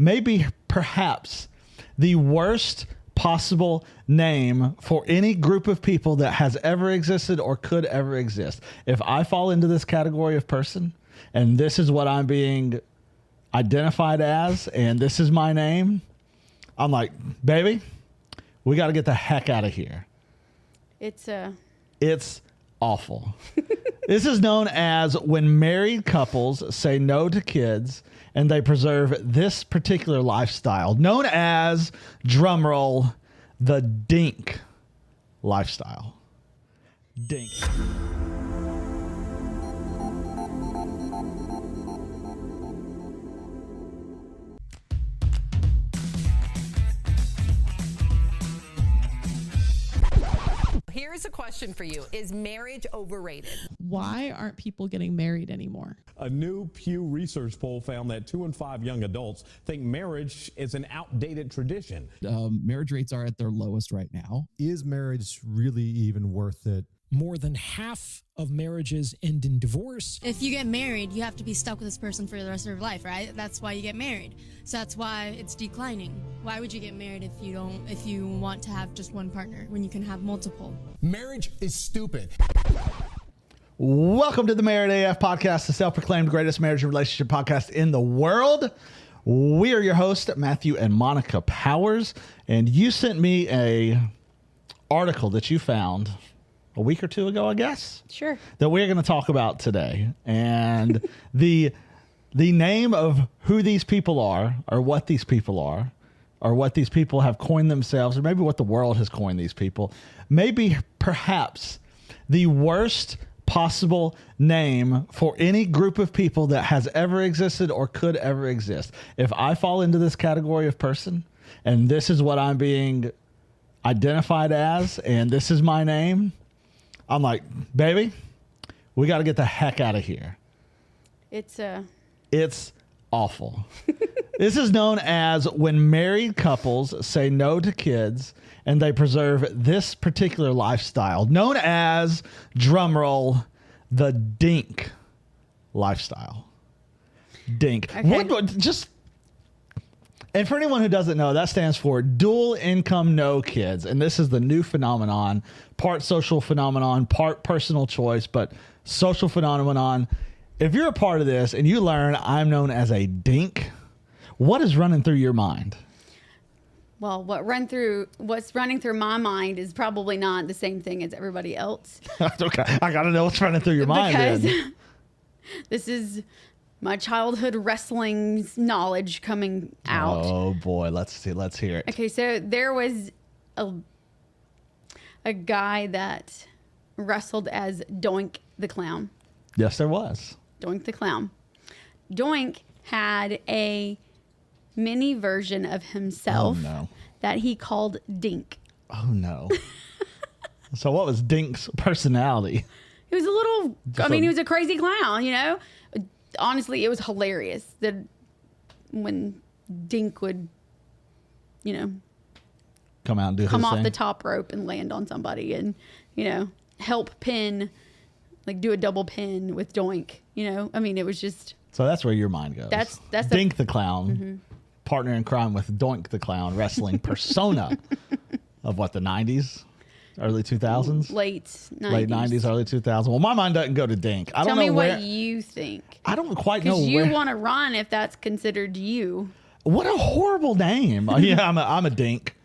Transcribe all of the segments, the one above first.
maybe perhaps the worst possible name for any group of people that has ever existed or could ever exist. If I fall into this category of person and this is what I'm being identified as and this is my name, I'm like, baby, we got to get the heck out of here. It's awful. This is known as when married couples say no to kids and they preserve this particular lifestyle, known as, drumroll, the DINK lifestyle. DINK. Here's a question for you. Is marriage overrated? Why aren't people getting married anymore? A new Pew Research poll found that 2 in 5 young adults think marriage is an outdated tradition. Marriage rates are at their lowest right now. Is marriage really even worth it? More than half of marriages end in divorce. If you get married, you have to be stuck with this person for the rest of your life, right? That's why you get married. So that's why it's declining. Why would you get married if you want to have just one partner when you can have multiple? Marriage is stupid. Welcome to the Married AF podcast, the self-proclaimed greatest marriage and relationship podcast in the world. We are your hosts, Matthew and Monica Powers, and you sent me a article that you found a week or two ago, I guess. Sure. That we're going to talk about today. And the name of who these people are, or what these people are, or what these people have coined themselves, or maybe what the world has coined these people, maybe perhaps the worst possible name for any group of people that has ever existed or could ever exist. If I fall into this category of person and this is what I'm being identified as and this is my name, I'm like, baby, we got to get the heck out of here. It's awful. This is known as when married couples say no to kids and they preserve this particular lifestyle, known as, drumroll, the DINK lifestyle. DINK. Okay. And for anyone who doesn't know, that stands for dual income, no kids. And this is the new phenomenon, part social phenomenon, part personal choice, but social phenomenon. If you're a part of this and you learn I'm known as a DINK, what is running through your mind? Well, what's running through my mind is probably not the same thing as everybody else. Okay, I got to know what's running through your mind because then. This is my childhood wrestling knowledge coming out. Oh boy, let's hear it. Okay, so there was a guy that wrestled as Doink the Clown. Yes, there was. Doink the Clown. Doink had a mini version of himself that he called Dink. Oh no. So what was Dink's personality? He was he was a crazy clown, you know? Honestly, it was hilarious that when Dink would, you know, come out and do come his off thing. the top rope and land on somebody and, you know, help pin, like do a double pin with Doink, you know? I mean, it was just... So that's where your mind goes. That's Dink the Clown, partner in crime with Doink the Clown, wrestling persona of what, the 90s? Early 2000s? Late 90s. Late 90s, early 2000s. Well, my mind doesn't go to Dink. I don't know Tell me where, what you think. I don't quite know Because where. you want to run if that's considered you. What a horrible name. Yeah, I'm a Dink.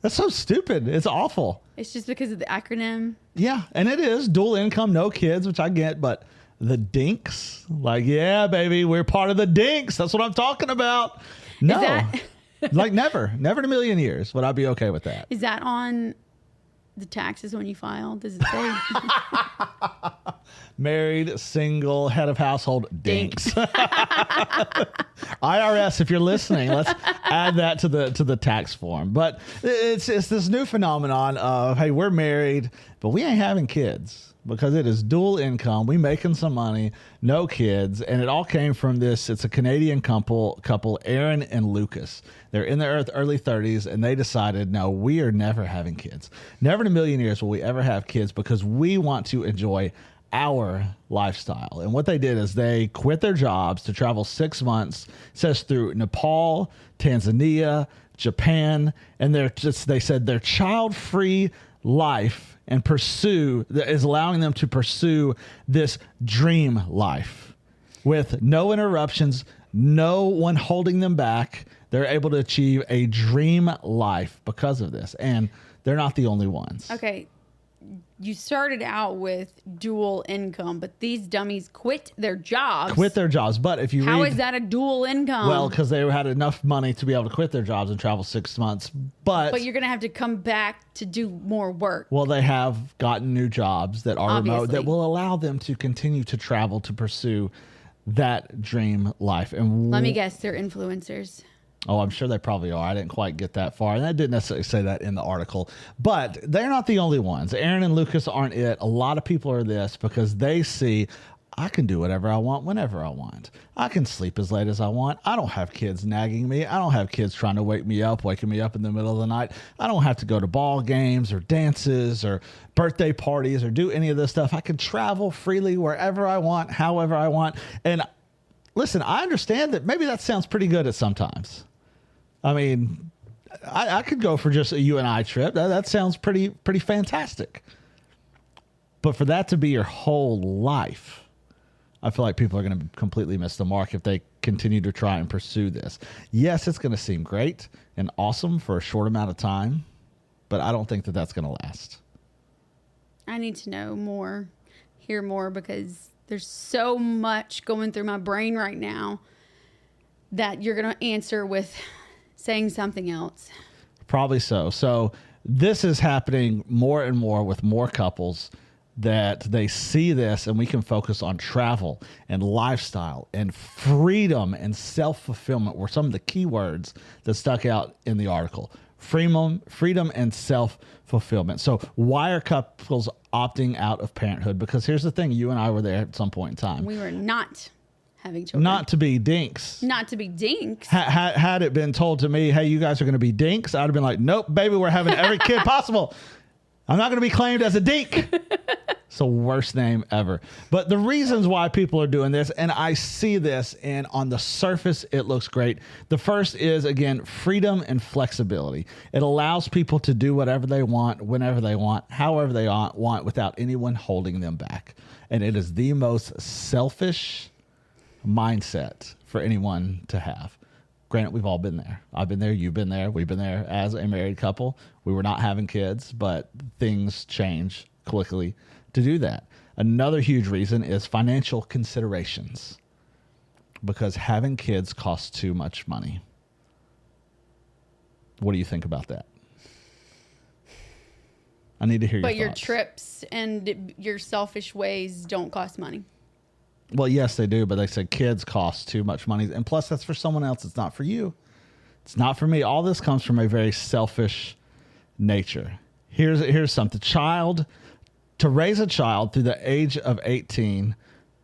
That's so stupid. It's awful. It's just because of the acronym. Yeah, and it is dual income, no kids, which I get, but the Dinks, like, yeah, baby, we're part of the Dinks. That's what I'm talking about. No, like never in a million years would I be okay with that. Is that on the taxes when you file? Does it say? Married, single, head of household, Dinks. IRS, if you're listening, let's add that to the tax form. But it's this new phenomenon of, hey, we're married, but we ain't having kids because it is dual income. We making some money, no kids. And it all came from this. It's a Canadian couple, Aaron and Lucas. They're in their early 30s, and they decided, no, we are never having kids. Never in a million years will we ever have kids because we want to enjoy our lifestyle. And what they did is they quit their jobs to travel 6 months, it says through Nepal, Tanzania, Japan, and they said their child-free life and is allowing them to pursue this dream life with no interruptions, no one holding them back. They're able to achieve a dream life because of this. And they're not the only ones. Okay. You started out with dual income, but these dummies quit their jobs. But if you How read, is that a dual income? well, because they had enough money to be able to quit their jobs and travel 6 months. But you're going to have to come back to do more work. well, they have gotten new jobs that are remote Obviously. that will allow them to continue to travel to pursue that dream life. And Let me guess, they're influencers. Oh, I'm sure they probably are. I didn't quite get that far. And I didn't necessarily say that in the article. But they're not the only ones. Aaron and Lucas aren't it. A lot of people are this because they see, I can do whatever I want whenever I want. I can sleep as late as I want. I don't have kids nagging me. I don't have kids trying to waking me up in the middle of the night. I don't have to go to ball games or dances or birthday parties or do any of this stuff. I can travel freely wherever I want, however I want. And listen, I understand that maybe that sounds pretty good at sometimes. I mean, I could go for just a you and I trip. That sounds pretty fantastic. But for that to be your whole life, I feel like people are going to completely miss the mark if they continue to try and pursue this. Yes, it's going to seem great and awesome for a short amount of time, but I don't think that that's going to last. I need to know more, hear more, because there's so much going through my brain right now that you're going to answer with saying something else. Probably so. So this is happening more and more with more couples that they see this, and we can focus on travel and lifestyle and freedom and self-fulfillment were some of the key words that stuck out in the article. Freedom and self-fulfillment. So why are couples opting out of parenthood? Because here's the thing. You and I were there at some point in time. We were not having children. Not to be dinks. Not to be dinks. Had it been told to me, hey, you guys are going to be dinks, I'd have been like, nope, baby, we're having every kid possible. I'm not going to be claimed as a dink. It's the worst name ever. But the reasons why people are doing this, and I see this, and on the surface, it looks great. The first is, again, freedom and flexibility. It allows people to do whatever they want, whenever they want, however they want, without anyone holding them back. And it is the most selfish mindset for anyone to have. Granted, we've all been there. I've been there. You've been there. We've been there as a married couple. We were not having kids, but things change quickly to do that. Another huge reason is financial considerations, because having kids costs too much money. What do you think about that? I need to hear your thoughts. But your trips and your selfish ways don't cost money. Well, yes, they do, but they said kids cost too much money. And plus, that's for someone else. It's not for you. It's not for me. All this comes from a very selfish nature. Here's something. To raise a child through the age of 18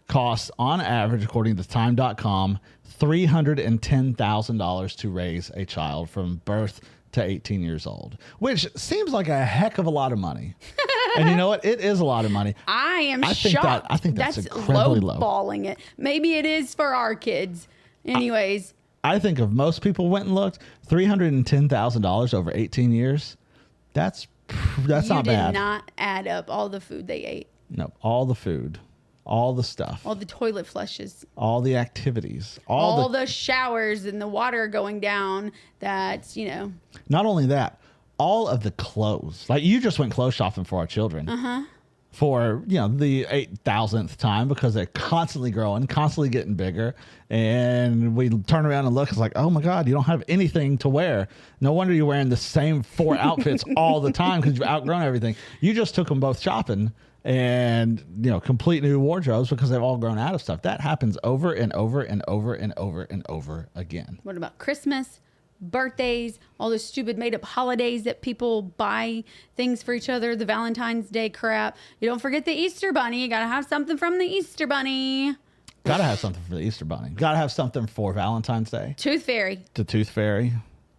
costs, on average, according to time.com, $310,000 to raise a child from birth to 18 years old, which seems like a heck of a lot of money. And you know what? It is a lot of money. I think shocked. I think that's incredibly low. Balling it. Maybe it is for our kids. Anyways. I think if most people went and looked, $310,000 over 18 years, that's not bad. You did not add up all the food they ate. No, all the food, all the stuff. All the toilet flushes. All the activities. All the showers and the water going down that, Not only that, all of the clothes. Like, you just went clothes shopping for our children. Uh-huh. For, the 8,000th time, because they're constantly growing, constantly getting bigger. And we turn around and look, it's like, oh my God, you don't have anything to wear. No wonder you're wearing the same 4 outfits all the time, because you've outgrown everything. You just took them both shopping and, complete new wardrobes because they've all grown out of stuff. That happens over and over and over and over and over again. What about Christmas? Birthdays, all those stupid made up holidays that people buy things for each other, the Valentine's Day crap. You don't forget the Easter Bunny. You gotta have something from the Easter Bunny. Gotta have something for the Easter Bunny. Gotta have something for Valentine's Day. Tooth Fairy. The Tooth Fairy.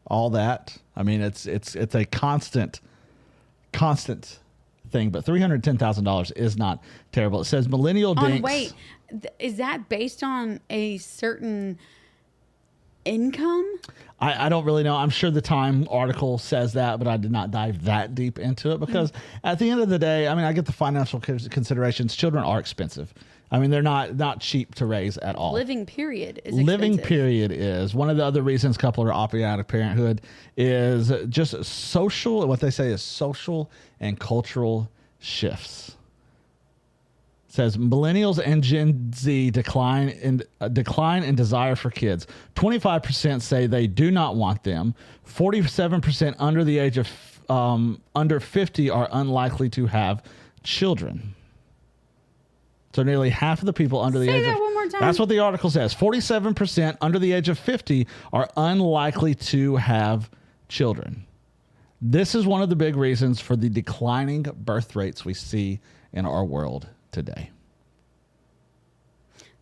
All that. I mean, it's a constant thing, but $310,000 is not terrible. It says millennial dinks. Wait, is that based on a certain income? I don't really know. I'm sure the Time article says that, but I did not dive that deep into it because at the end of the day, I mean, I get the financial considerations. Children are expensive. I mean, they're not cheap to raise at all. Living period is Living expensive. period is. One of the other reasons couples are opting out of parenthood is just social, what they say is social and cultural shifts. Says millennials and Gen Z decline in desire for kids. 25% say they do not want them. 47% under the age of under 50 are unlikely to have children. So nearly half of the people under the age Say that of one more time. That's what the article says. 47% under the age of 50 are unlikely to have children. This is one of the big reasons for the declining birth rates we see in our world today.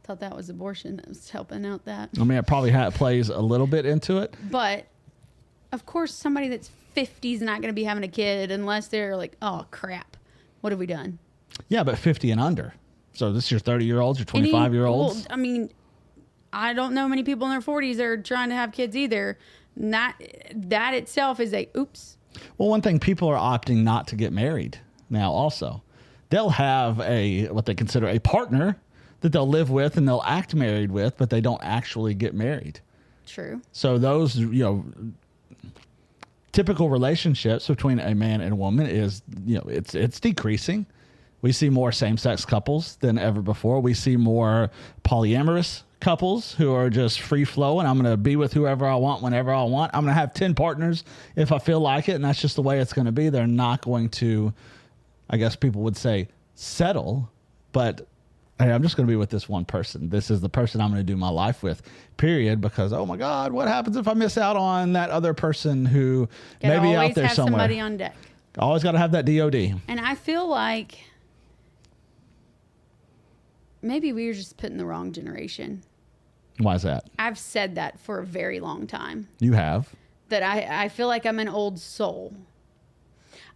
Thought that was abortion that was helping out that. I mean, it probably plays a little bit into it. But of course, somebody that's 50 is not going to be having a kid unless they're like, oh crap, what have we done? Yeah, but 50 and under. So this is your 30-year-olds, your 25-year-olds. Well, I mean, I don't know many people in their 40s that are trying to have kids either. That itself is a oops. Well, one thing, people are opting not to get married now also. They'll have what they consider a partner that they'll live with and they'll act married with, but they don't actually get married. True. So those, typical relationships between a man and a woman is, it's decreasing. We see more same-sex couples than ever before. We see more polyamorous couples who are just free-flowing. I'm going to be with whoever I want, whenever I want. I'm going to have 10 partners if I feel like it, and that's just the way it's going to be. They're not going to, I guess people would say, settle, but hey, I'm just going to be with this one person. This is the person I'm going to do my life with, period, because, oh, my God, what happens if I miss out on that other person who may be out there somewhere? Always have somebody on deck. Always got to have that DOD. And I feel like maybe we were just put in the wrong generation. Why is that? I've said that for a very long time. You have. That I feel like I'm an old soul.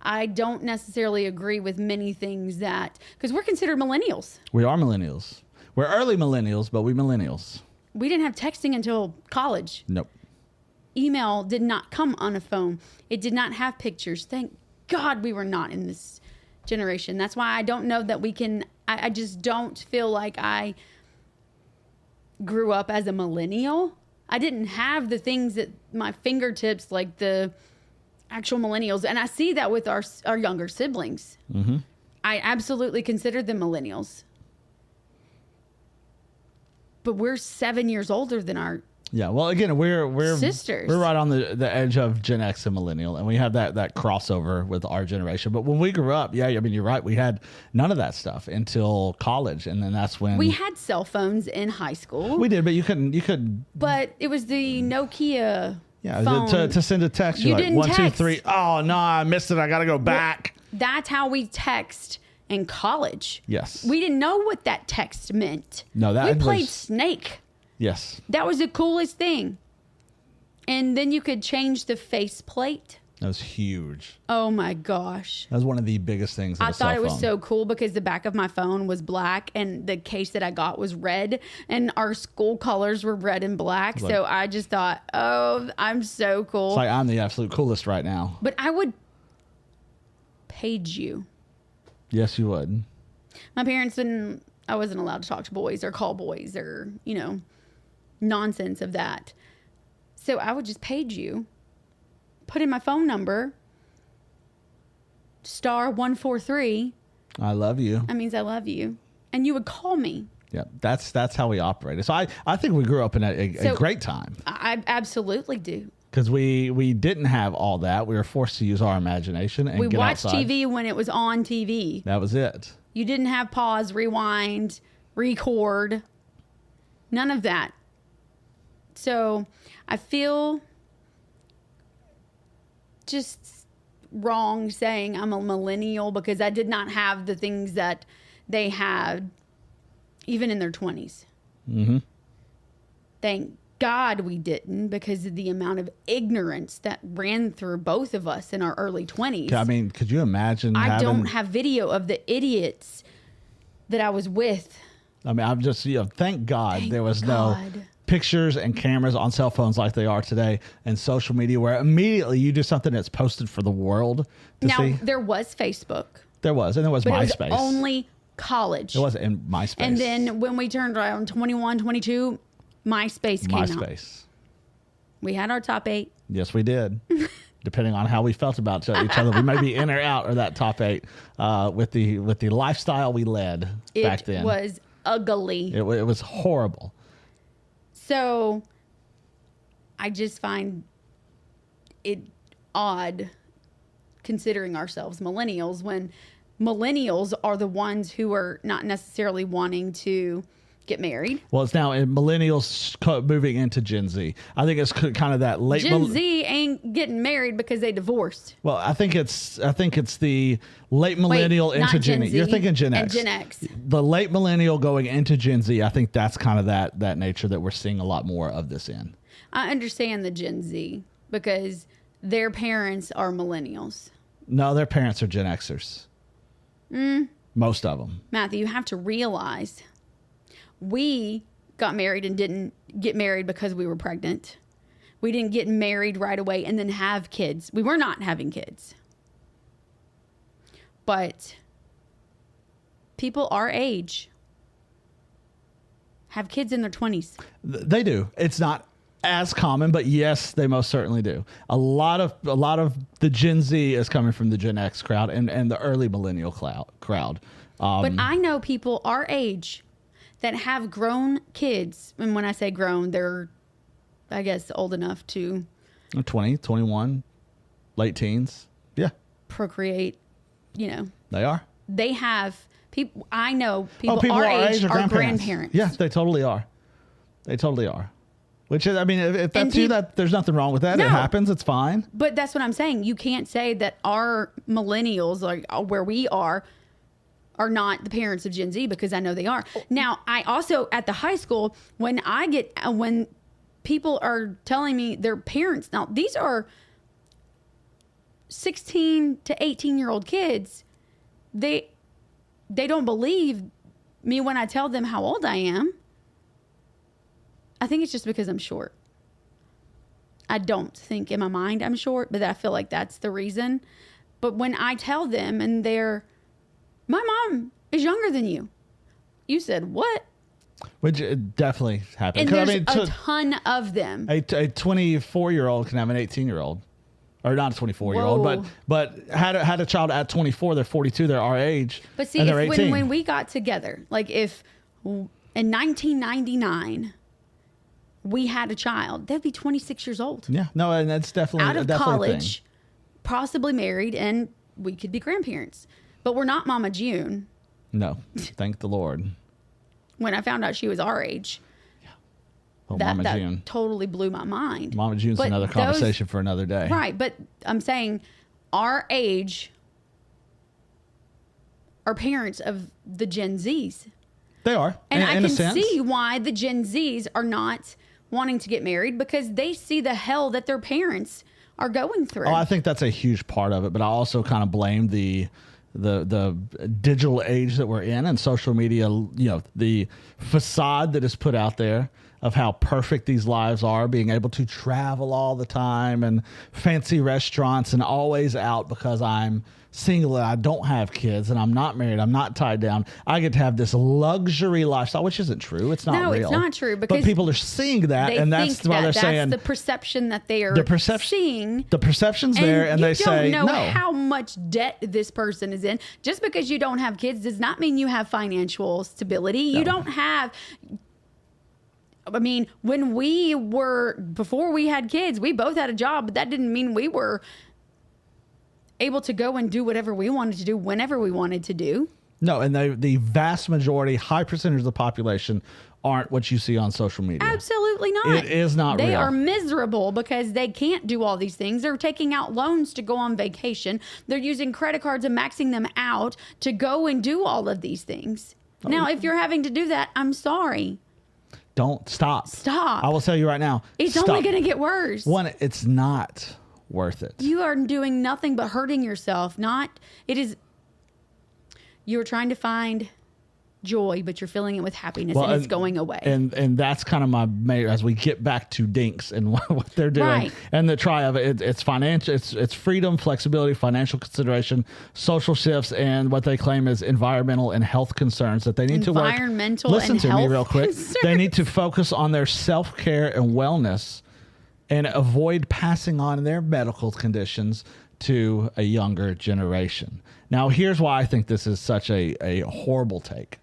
I don't necessarily agree with many things because we're considered millennials. We are millennials. We're early millennials, but we millennials. We didn't have texting until college. Nope. Email did not come on a phone. It did not have pictures. Thank God we were not in this generation. That's why I don't know that we can. I just don't feel like I grew up as a millennial. I didn't have the things at my fingertips like the actual millennials. And I see that with our younger siblings. Mm-hmm. I absolutely consider them millennials. But we're 7 years older than our Yeah, well, again, we're sisters. We're right on the edge of Gen X and Millennial, and we have that crossover with our generation. But when we grew up, yeah, I mean, you're right. We had none of that stuff until college, and then that's when we had cell phones in high school. We did, but you couldn't. But it was the Nokia. Yeah, phone. to send a text, You you're like didn't 1, 2, text. 3. Oh no, I missed it. I got to go back. That's how we text in college. Yes. We didn't know what that text meant. No, that we played was- Snake. Yes. That was the coolest thing. And then you could change the faceplate. That was huge. Oh my gosh. That was one of the biggest things. I thought it was so cool because the back of my phone was black and the case that I got was red and our school colors were red and black. So I just thought, oh, I'm so cool. It's like I'm the absolute coolest right now. But I would page you. Yes, you would. My parents didn't, I wasn't allowed to talk to boys or call boys or, nonsense of that. So I would just page you, put in my phone number, *143. I love you. That means I love you. And you would call me. Yeah, that's how we operated. So I think we grew up in a great time. I absolutely do. Because we didn't have all that. We were forced to use our imagination and We get watched outside. TV when it was on TV. That was it. You didn't have pause, rewind, record. None of that. So I feel just wrong saying I'm a millennial because I did not have the things that they had even in their 20s. Mm-hmm. Thank God we didn't, because of the amount of ignorance that ran through both of us in our early 20s. I mean, could you imagine? I don't have video of the idiots that I was with. I mean, I'm just, thank God there was no pictures and cameras on cell phones like they are today, and social media where immediately you do something that's posted for the world to see. Now, there was Facebook. There was, and there was but MySpace. It was only college. It wasn't in MySpace. And then when we turned around 21, 22, MySpace came out. MySpace. We had our top 8. Yes, we did. Depending on how we felt about each other, we may be in or out of that top 8 with the lifestyle we led back then. It was ugly. It was horrible. So I just find it odd, considering ourselves millennials, when millennials are the ones who are not necessarily wanting to get married. Well, it's now millennials moving into Gen Z. I think it's kind of that late. Gen Z ain't getting married because they divorced. Well, I think it's the late millennial into Gen Z. You're thinking Gen X. And Gen X. The late millennial going into Gen Z. I think that's kind of that nature that we're seeing a lot more of this in. I understand the Gen Z because their parents are millennials. No, their parents are Gen Xers. Most of them. Matthew, you have to realize we got married and didn't get married because we were pregnant. We didn't get married right away and then have kids. We were not having kids. But people our age have kids in their 20s. They do. It's not as common, but yes, they most certainly do. A lot of the Gen Z is coming from the Gen X crowd and the early millennial crowd. But I know people our age that have grown kids. And when I say grown, they're, I guess, old enough to 20, 21, late teens. Yeah. Procreate, They are. They have people. I know people, people our our age are are grandparents. Yeah, they totally are. They totally are. Which is, I mean, if that's you, there's nothing wrong with that. No. It happens. It's fine. But that's what I'm saying. You can't say that our millennials, like where we are not the parents of Gen Z, because I know they are. Now, I also, at the high school, when people are telling me their parents, now these are 16 to 18-year-old kids. They don't believe me when I tell them how old I am. I think it's just because I'm short. I don't think in my mind I'm short, but I feel like that's the reason. But when I tell them and my mom is younger than you. You said, what? Which definitely happened. And there's a ton of them. A 24-year-old can have an 18-year-old. Or not a 24-year-old, but had a child at 24, they're 42, they're our age. But see, when we got together, like if in 1999 we had a child, they'd be 26 years old. Yeah, no, and that's definitely out of college, possibly married, and we could be grandparents. But we're not Mama June. No, thank the Lord. When I found out she was our age, well, that June totally blew my mind. Mama June's another conversation for another day. Right, but I'm saying our age are parents of the Gen Zs. They are. And I can see why the Gen Zs are not wanting to get married, because they see the hell that their parents are going through. Oh, I think that's a huge part of it, but I also kind of blame the digital age that we're in and social media, the facade that is put out there of how perfect these lives are, being able to travel all the time and fancy restaurants and always out because I'm single and I don't have kids and I'm not married, I'm not tied down. I get to have this luxury lifestyle, which isn't true. It's not real. No, it's not true. Because but people are seeing that, and that's why they're saying the perception that they are seeing. The perception's there, and they say no. You don't know no. how much debt this person is in. Just because you don't have kids does not mean you have financial stability. No. You don't have. I mean, before we had kids, we both had a job, but that didn't mean we were able to go and do whatever we wanted to do whenever we wanted to do. No, and the vast majority, high percentage of the population aren't what you see on social media. Absolutely not. It is not real. They are miserable because they can't do all these things. They're taking out loans to go on vacation. They're using credit cards and maxing them out to go and do all of these things. Now, if you're having to do that, I'm sorry. Don't stop. Stop. I will tell you right now. It's stop. only going to get worse. One, it's not worth it. You are doing nothing but hurting yourself. You're trying to find joy, but you're filling it with happiness, and it's going away. And that's kind of my main, as we get back to DINKs and what they're doing, Right. and the try of it. It's financial, it's freedom, flexibility, financial consideration, social shifts, and what they claim is environmental and health concerns that they need to work. Environmental Listen and to me health real quick. concerns. They need to focus on their self-care and wellness, and avoid passing on their medical conditions to a younger generation. Now, here's why I think this is such a horrible take.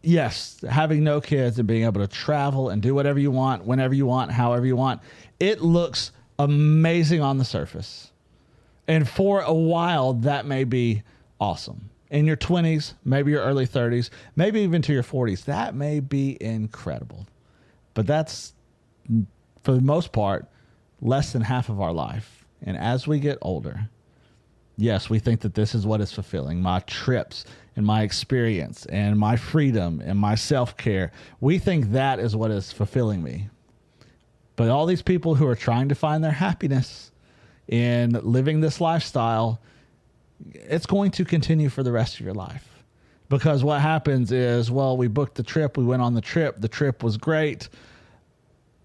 Yes, having no kids and being able to travel and do whatever you want, whenever you want, however you want, it looks amazing on the surface. And for a while, that may be awesome. In your 20s, maybe your early 30s, maybe even to your 40s, that may be incredible. But that's, for the most part, less than half of our life. And as we get older, yes, we think that this is what is fulfilling. My trips and my experience and my freedom and my self-care. We think that is what is fulfilling me. But all these people who are trying to find their happiness in living this lifestyle, it's going to continue for the rest of your life. Because what happens is, well, we booked the trip. We went on the trip was great.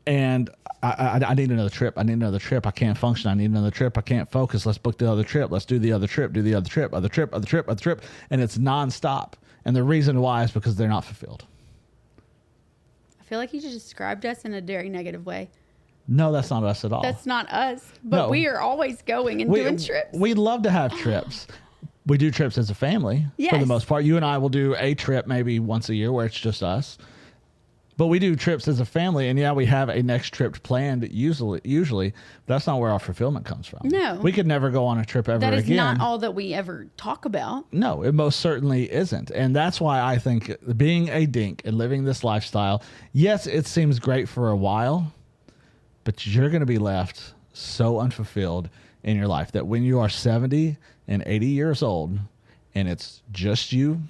And I need another trip. I need another trip. I can't function. I need another trip. I can't focus. Let's book the other trip. Let's do the other trip. Do the other trip. Other trip. Other trip. Other trip. And it's nonstop. And the reason why is because they're not fulfilled. I feel like you just described us in a very negative way. No, that's not us at all. That's not us. But No. we are always going and doing trips. We love to have trips. We do trips as a family for the Yes. most part. You and I will do a trip maybe once a year where it's just us. But we do trips as a family, and yeah, we have a next trip planned usually, but that's not where our fulfillment comes from. No. We could never go on a trip ever That is again. not all that we ever talk about. No, it most certainly isn't. And that's why I think being a dink and living this lifestyle, yes, it seems great for a while, but you're going to be left so unfulfilled in your life that when you are 70 and 80 years old and it's just you,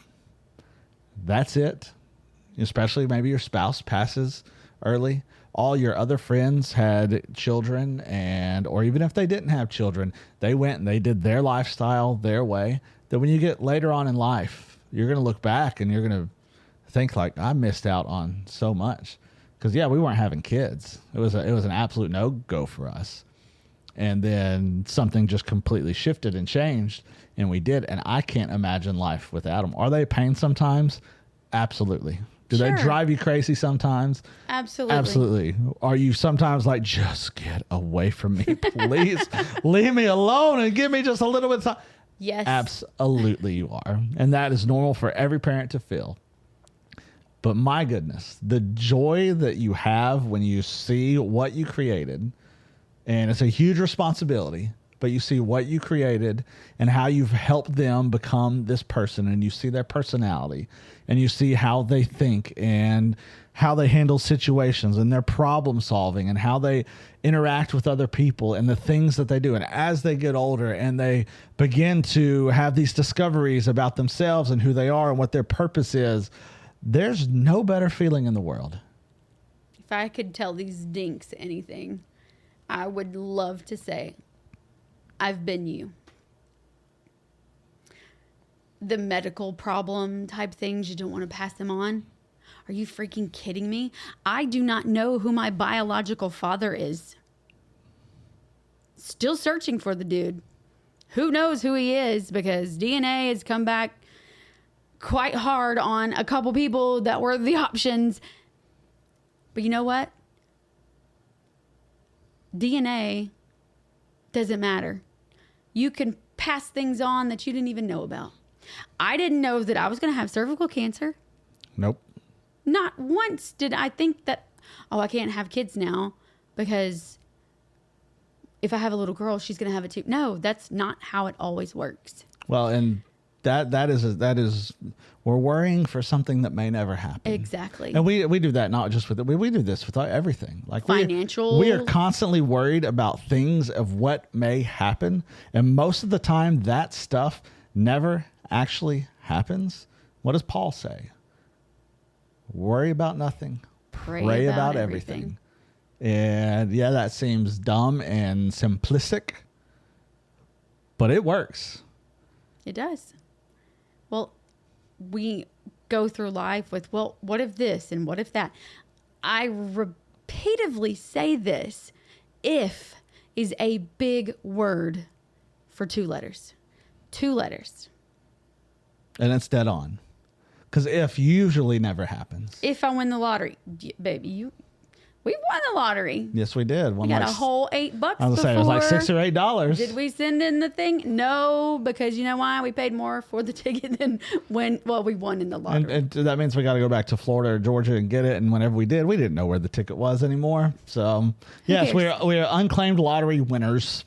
that's it. Especially maybe your spouse passes early. All your other friends had children, or even if they didn't have children, they went and they did their lifestyle their way. That when you get later on in life, you're going to look back and you're going to think like, I missed out on so much. Because yeah, we weren't having kids. It was an absolute no-go for us. And then something just completely shifted and changed, and we did. And I can't imagine life without them. Are they a pain sometimes? Absolutely. Do Sure. they drive you crazy sometimes? Absolutely. Absolutely. Are you sometimes like, just get away from me, please? Leave me alone and give me just a little bit of time. Yes. Absolutely you are. And that is normal for every parent to feel. But my goodness, the joy that you have when you see what you created, and it's a huge responsibility, but you see what you created and how you've helped them become this person, and you see their personality, and you see how they think and how they handle situations and their problem solving and how they interact with other people and the things that they do. And as they get older and they begin to have these discoveries about themselves and who they are and what their purpose is, there's no better feeling in the world. If I could tell these dinks anything, I would love to say, I've been you. The medical problem type things, you don't want to pass them on. Are you freaking kidding me? I do not know who my biological father is. Still searching for the dude. Who knows who he is, because DNA has come back quite hard on a couple people that were the options. But you know what? DNA doesn't matter. You can pass things on that you didn't even know about. I didn't know that I was going to have cervical cancer. Nope. Not once did I think that, oh, I can't have kids now because if I have a little girl, she's going to have it too. No, that's not how it always works. Well, and that is we're worrying for something that may never happen. Exactly. And we do that not just with we do this with everything. Like financial. We are constantly worried about things of what may happen, and most of the time that stuff never actually happens. What does Paul say? worry about nothing, Pray about everything. And yeah, that seems dumb and simplistic, but it works. It does. Well, we go through life with, well, what if this and what if that? I repeatedly say this. If is a big word for 2 letters. 2 letters. And it's dead on. Because if usually never happens. If I win the lottery, baby, we won the lottery. Yes, we did. We got a whole $8 before. I was saying it was like $6 or $8. Did we send in the thing? No, because you know why? We paid more for the ticket than we won in the lottery. And that means we got to go back to Florida or Georgia and get it. And whenever we did, we didn't know where the ticket was anymore. So yes, we're unclaimed lottery winners.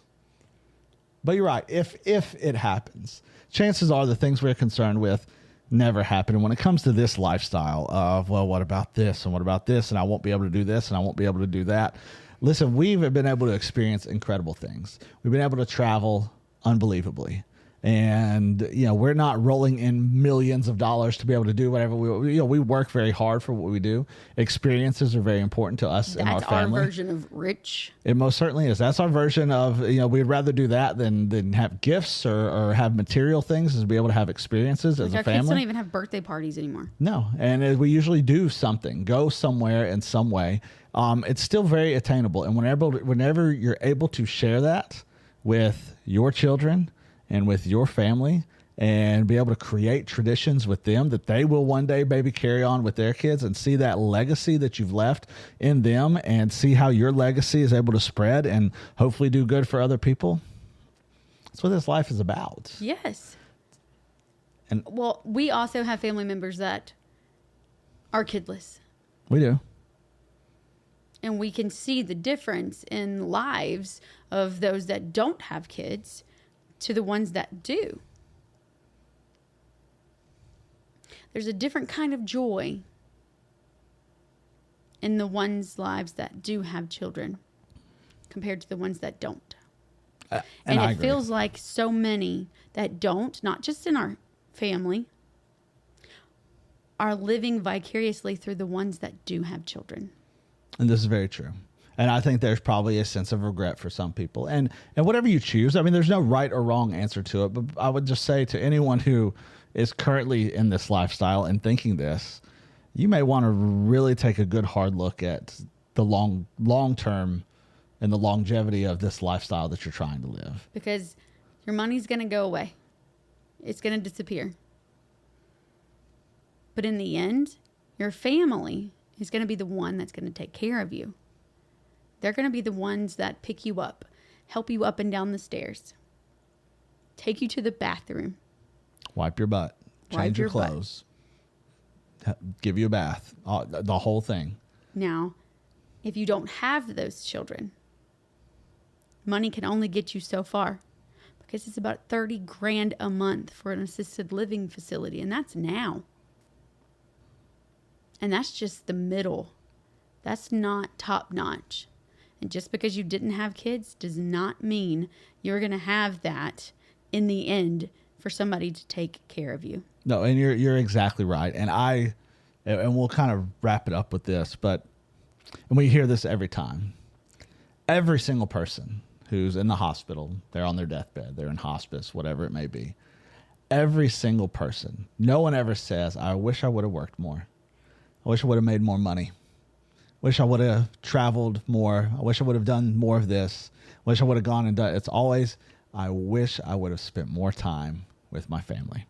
But you're right. If it happens, chances are the things we're concerned with never happen. And when it comes to this lifestyle of, well, what about this and what about this? And I won't be able to do this and I won't be able to do that. Listen, we've been able to experience incredible things. We've been able to travel unbelievably. And, we're not rolling in millions of dollars to be able to do whatever we work very hard for what we do. Experiences are very important to us and our family. That's our version of rich. It most certainly is. That's our version of, we'd rather do that than have gifts or have material things, is to be able to have experiences as a family. Our kids don't even have birthday parties anymore. No. And we usually do something, go somewhere in some way. It's still very attainable. And whenever you're able to share that with your children and with your family and be able to create traditions with them that they will one day maybe carry on with their kids and see that legacy that you've left in them and see how your legacy is able to spread and hopefully do good for other people. That's what this life is about. Yes. And well, we also have family members that are kidless. We do. And we can see the difference in lives of those that don't have kids to the ones that do. There's a different kind of joy in the ones' lives that do have children compared to the ones that don't. And it feels like so many that don't, not just in our family, are living vicariously through the ones that do have children. And this is very true. And I think there's probably a sense of regret for some people. And whatever you choose, I mean, there's no right or wrong answer to it. But I would just say to anyone who is currently in this lifestyle and thinking this, you may want to really take a good hard look at the long term and the longevity of this lifestyle that you're trying to live. Because your money's going to go away. It's going to disappear. But in the end, your family is going to be the one that's going to take care of you. They're going to be the ones that pick you up, help you up and down the stairs, take you to the bathroom, wipe your butt, change your clothes, give you a bath, the whole thing. Now, if you don't have those children, money can only get you so far because it's about $30,000 a month for an assisted living facility. And that's now. And that's just the middle. That's not top notch. And just because you didn't have kids does not mean you're going to have that in the end for somebody to take care of you. No, and you're exactly right. And we'll kind of wrap it up with this, and we hear this every time. Every single person who's in the hospital, they're on their deathbed, they're in hospice, whatever it may be. Every single person, no one ever says, I wish I would have worked more. I wish I would have made more money. Wish I would have traveled more. I wish I would have done more of this. Wish I would have gone and done. It's always, I wish I would have spent more time with my family.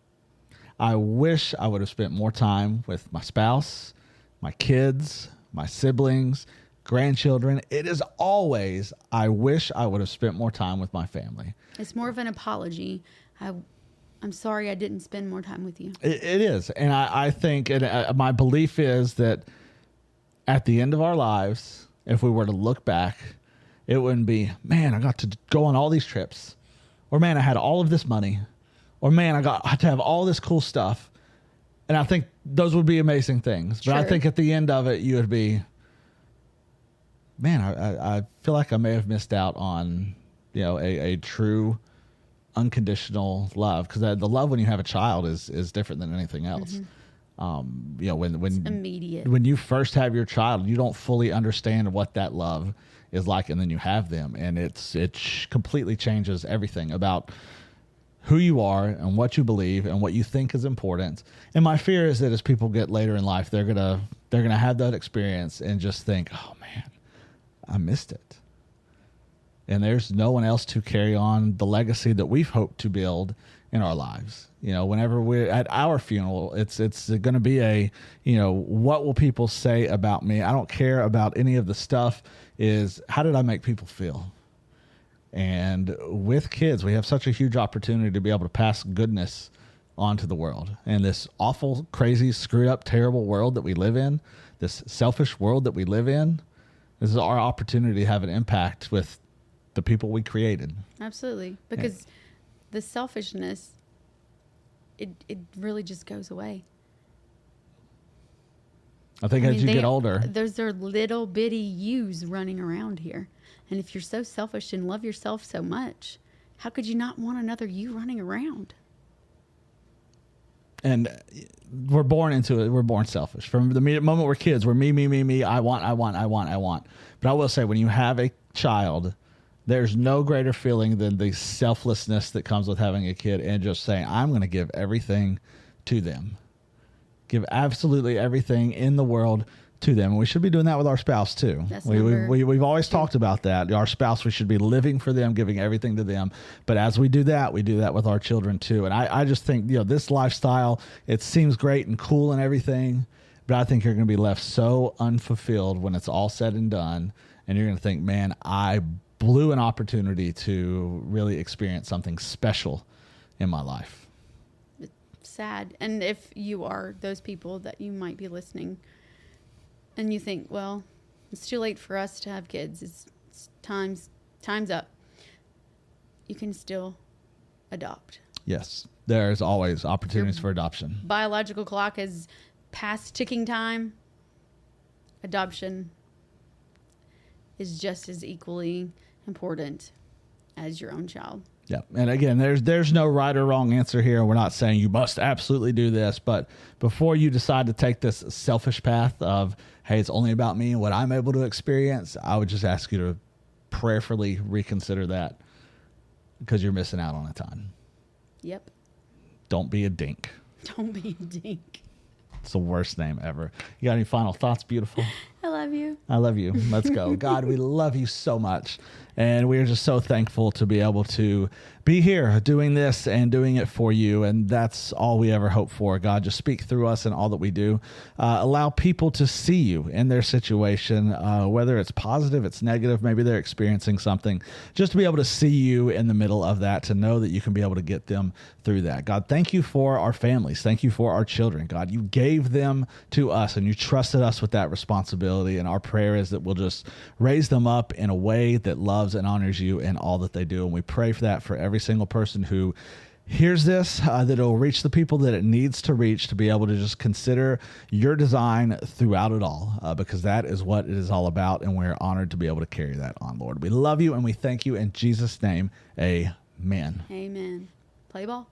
I wish I would have spent more time with my spouse, my kids, my siblings, grandchildren. It is always, I wish I would have spent more time with my family. It's more of an apology. I'm sorry I didn't spend more time with you. It is. And I think, my belief is that at the end of our lives, if we were to look back, it wouldn't be, man, I got to go on all these trips. Or, man, I had all of this money. Or, man, I got to have all this cool stuff. And I think those would be amazing things. But I think at the end of it, you would be, man, I feel like I may have missed out on, a true unconditional love. Because the love when you have a child is different than anything else. You know, when immediate. when you first have your child, you don't fully understand what that love is like, and then you have them, and it completely changes everything about who you are and what you believe and what you think is important. And my fear is that as people get later in life, they're gonna have that experience and just think, oh man, I missed it. And there's no one else to carry on the legacy that we've hoped to build in our lives. You know, whenever we're at our funeral, it's going to be a, you know, what will people say about me? I don't care about any of the stuff. Is how did I make people feel? And with kids, we have such a huge opportunity to be able to pass goodness onto the world. And this awful, crazy, screwed up, terrible world that we live in, this selfish world that we live in, this is our opportunity to have an impact with the people we created. Absolutely. Because the selfishness, it really just goes away. I think as you get older, those are little bitty yous running around here. And if you're so selfish and love yourself so much, how could you not want another you running around? And we're born into it. We're born selfish. From the moment we're kids, we're me. I want. But I will say, when you have a child, there's no greater feeling than the selflessness that comes with having a kid and just saying, I'm going to give everything to them. Give absolutely everything in the world to them. And we should be doing that with our spouse too. We've always talked about that. Our spouse, we should be living for them, giving everything to them. But as we do that with our children too. And I just think, you know, this lifestyle, it seems great and cool and everything, but I think you're going to be left so unfulfilled when it's all said and done. And you're going to think, man, I blew an opportunity to really experience something special in my life. Sad. And if you are those people that you might be listening and you think, well, it's too late for us to have kids, it's time's up, you can still adopt. Yes, there's always opportunities for adoption. Biological clock is past ticking time. Adoption is just as equally important as your own child. Yeah. And again, there's no right or wrong answer here. We're not saying you must absolutely do this, but before you decide to take this selfish path of, hey, it's only about me and what I'm able to experience, I would just ask you to prayerfully reconsider that, because you're missing out on a ton. Yep. Don't be a DINK. Don't be a DINK. It's the worst name ever. You got any final thoughts, beautiful? I love you. I love you. Let's go. God, we love you so much. And we are just so thankful to be able to be here doing this and doing it for you. And that's all we ever hope for. God, just speak through us in all that we do. Allow people to see you in their situation, whether it's positive, it's negative, maybe they're experiencing something, just to be able to see you in the middle of that, to know that you can be able to get them through that. God, thank you for our families. Thank you for our children. God, you gave them to us and you trusted us with that responsibility. And our prayer is that we'll just raise them up in a way that loves and honors you in all that they do. And we pray for that for every single person who hears this, that it'll reach the people that it needs to reach, to be able to just consider your design throughout it all, because that is what it is all about. And we're honored to be able to carry that on, Lord. We love you and we thank you in Jesus' name. Amen. Amen. Play ball.